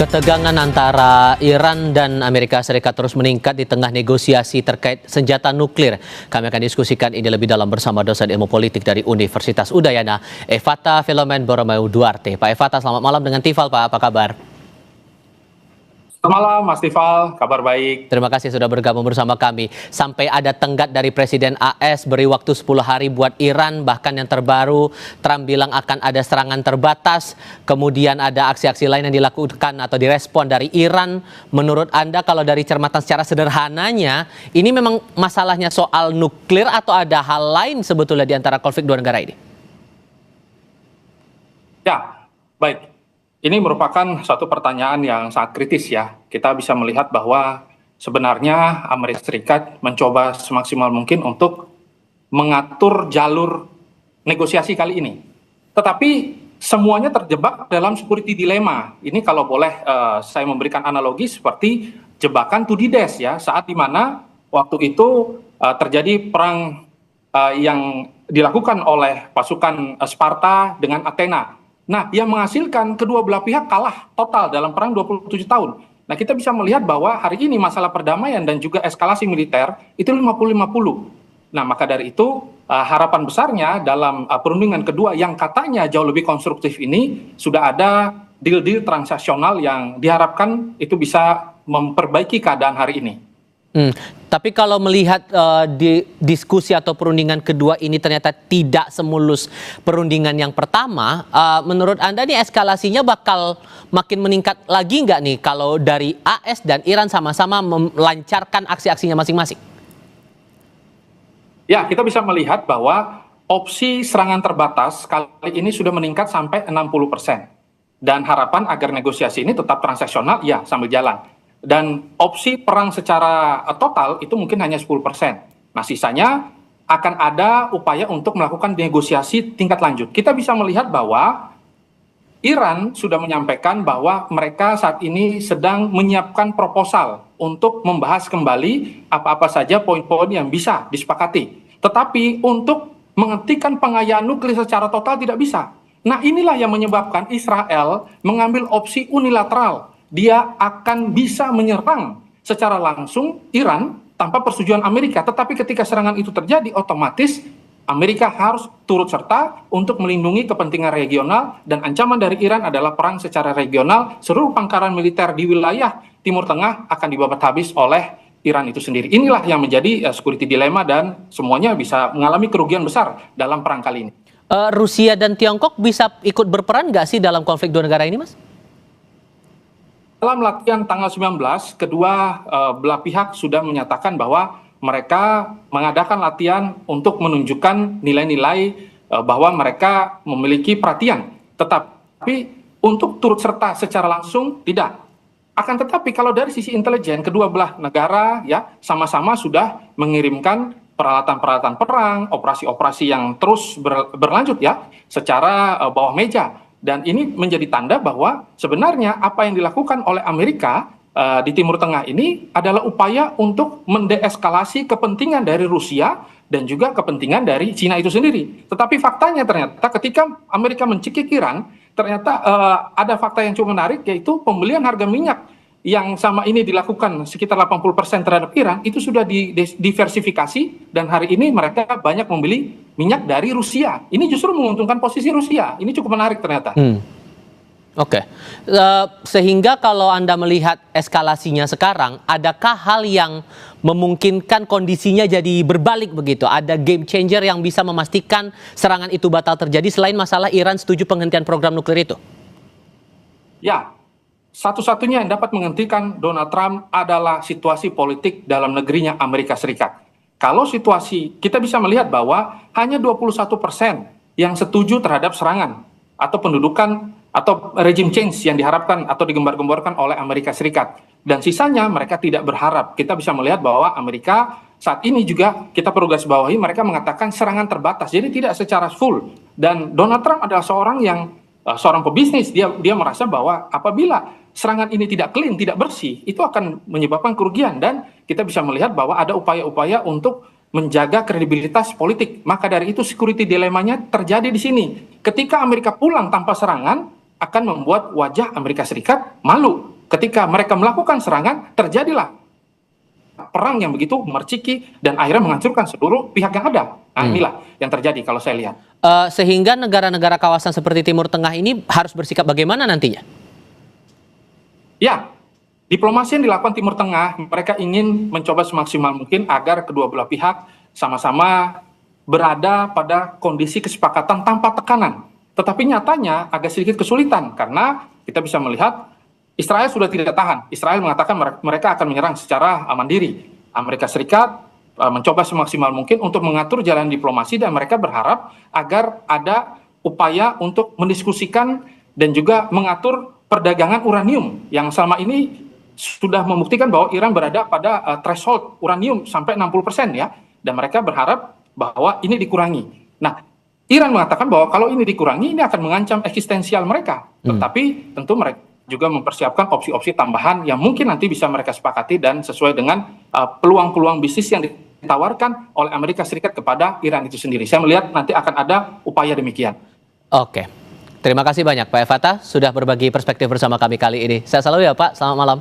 Ketegangan antara Iran dan Amerika Serikat terus meningkat di tengah negosiasi terkait senjata nuklir. Kami akan diskusikan ini lebih dalam bersama dosen ilmu politik dari Universitas Udayana, Evata Filomen Boromeu Duarte. Pak Evata, selamat malam dengan Tifal, Pak. Apa kabar? Selamat malam, Mas Tifal. Kabar baik. Terima kasih sudah bergabung bersama kami. Sampai ada tenggat dari Presiden AS beri waktu 10 hari buat Iran. Bahkan yang terbaru, Trump bilang akan ada serangan terbatas. Kemudian ada aksi-aksi lain yang dilakukan atau direspon dari Iran. Menurut Anda, kalau dari cermatan secara sederhananya, ini memang masalahnya soal nuklir atau ada hal lain sebetulnya di antara konflik dua negara ini? Ya, baik. Ini merupakan suatu pertanyaan yang sangat kritis ya. Kita bisa melihat bahwa sebenarnya Amerika Serikat mencoba semaksimal mungkin untuk mengatur jalur negosiasi kali ini. Tetapi semuanya terjebak dalam security dilemma. Ini kalau boleh saya memberikan analogi seperti jebakan Tudides ya, saat dimana waktu itu terjadi perang yang dilakukan oleh pasukan Sparta dengan Athena. Nah, yang menghasilkan kedua belah pihak kalah total dalam perang 27 tahun. Nah, kita bisa melihat bahwa hari ini masalah perdamaian dan juga eskalasi militer itu 50-50. Nah, maka dari itu harapan besarnya dalam perundingan kedua yang katanya jauh lebih konstruktif ini sudah ada deal-deal transaksional yang diharapkan itu bisa memperbaiki keadaan hari ini. Tapi kalau melihat di diskusi atau perundingan kedua ini ternyata tidak semulus perundingan yang pertama, menurut Anda nih eskalasinya bakal makin meningkat lagi nggak nih kalau dari AS dan Iran sama-sama melancarkan aksi-aksinya masing-masing? Ya, kita bisa melihat bahwa opsi serangan terbatas kali ini sudah meningkat sampai 60%. Dan harapan agar negosiasi ini tetap transaksional, ya sambil jalan. Dan opsi perang secara total itu mungkin hanya 10%. Nah, sisanya akan ada upaya untuk melakukan negosiasi tingkat lanjut. Kita bisa melihat bahwa Iran sudah menyampaikan bahwa mereka saat ini sedang menyiapkan proposal untuk membahas kembali apa-apa saja poin-poin yang bisa disepakati. Tetapi untuk menghentikan pengayaan nuklir secara total tidak bisa. Nah, inilah yang menyebabkan Israel mengambil opsi unilateral. Dia akan bisa menyerang secara langsung Iran tanpa persetujuan Amerika. Tetapi ketika serangan itu terjadi, otomatis Amerika harus turut serta untuk melindungi kepentingan regional, dan ancaman dari Iran adalah perang secara regional. Seluruh pangkalan militer di wilayah Timur Tengah akan dibabat habis oleh Iran itu sendiri. Inilah yang menjadi security dilemma dan semuanya bisa mengalami kerugian besar dalam perang kali ini. Rusia dan Tiongkok bisa ikut berperan nggak sih dalam konflik dua negara ini, Mas? Dalam latihan tanggal 19, kedua belah pihak sudah menyatakan bahwa mereka mengadakan latihan untuk menunjukkan nilai-nilai bahwa mereka memiliki perhatian. Tetapi untuk turut serta secara langsung tidak. Akan tetapi kalau dari sisi intelijen, kedua belah negara ya sama-sama sudah mengirimkan peralatan-peralatan perang, operasi-operasi yang terus berlanjut ya secara bawah meja. Dan ini menjadi tanda bahwa sebenarnya apa yang dilakukan oleh Amerika di Timur Tengah ini adalah upaya untuk mendeeskalasi kepentingan dari Rusia dan juga kepentingan dari Cina itu sendiri. Tetapi faktanya ternyata ketika Amerika mencekik Iran, ternyata ada fakta yang cukup menarik, yaitu pembelian harga minyak yang sama ini dilakukan sekitar 80% terhadap Iran, itu sudah diversifikasi dan hari ini mereka banyak membeli minyak dari Rusia. Ini justru menguntungkan posisi Rusia. Ini cukup menarik ternyata. Oke. Sehingga kalau Anda melihat eskalasinya sekarang, adakah hal yang memungkinkan kondisinya jadi berbalik begitu? Ada game changer yang bisa memastikan serangan itu batal terjadi selain masalah Iran setuju penghentian program nuklir itu? Ya. Satu-satunya yang dapat menghentikan Donald Trump adalah situasi politik dalam negerinya Amerika Serikat. Kalau situasi, kita bisa melihat bahwa hanya 21% yang setuju terhadap serangan atau pendudukan atau regime change yang diharapkan atau digembar-gemborkan oleh Amerika Serikat. Dan sisanya mereka tidak berharap. Kita bisa melihat bahwa Amerika saat ini juga kita perlu garis bawahi, mereka mengatakan serangan terbatas. Jadi tidak secara full. Dan Donald Trump adalah seorang pebisnis, dia merasa bahwa apabila serangan ini tidak clean, tidak bersih, itu akan menyebabkan kerugian. Dan kita bisa melihat bahwa ada upaya-upaya untuk menjaga kredibilitas politik. Maka dari itu security dilemanya terjadi di sini. Ketika Amerika pulang tanpa serangan, akan membuat wajah Amerika Serikat malu. ketika mereka melakukan serangan, terjadilah perang yang begitu merciki dan akhirnya menghancurkan seluruh pihak yang ada. Nah, inilah yang terjadi kalau saya lihat. Sehingga negara-negara kawasan seperti Timur Tengah ini harus bersikap bagaimana nantinya? Ya, diplomasi yang dilakukan Timur Tengah, mereka ingin mencoba semaksimal mungkin agar kedua belah pihak sama-sama berada pada kondisi kesepakatan tanpa tekanan. Tetapi nyatanya agak sedikit kesulitan karena kita bisa melihat Israel sudah tidak tahan. Israel mengatakan mereka akan menyerang secara mandiri. Amerika Serikat mencoba semaksimal mungkin untuk mengatur jalan diplomasi dan mereka berharap agar ada upaya untuk mendiskusikan dan juga mengatur perdagangan uranium yang selama ini sudah membuktikan bahwa Iran berada pada threshold uranium sampai 60% ya. Dan mereka berharap bahwa ini dikurangi. Nah, Iran mengatakan bahwa kalau ini dikurangi, ini akan mengancam eksistensial mereka. Tetapi tentu mereka juga mempersiapkan opsi-opsi tambahan yang mungkin nanti bisa mereka sepakati dan sesuai dengan peluang-peluang bisnis yang ditawarkan oleh Amerika Serikat kepada Iran itu sendiri. Saya melihat nanti akan ada upaya demikian. Oke, terima kasih banyak Pak Fatah sudah berbagi perspektif bersama kami kali ini. Saya selalu ya Pak, selamat malam.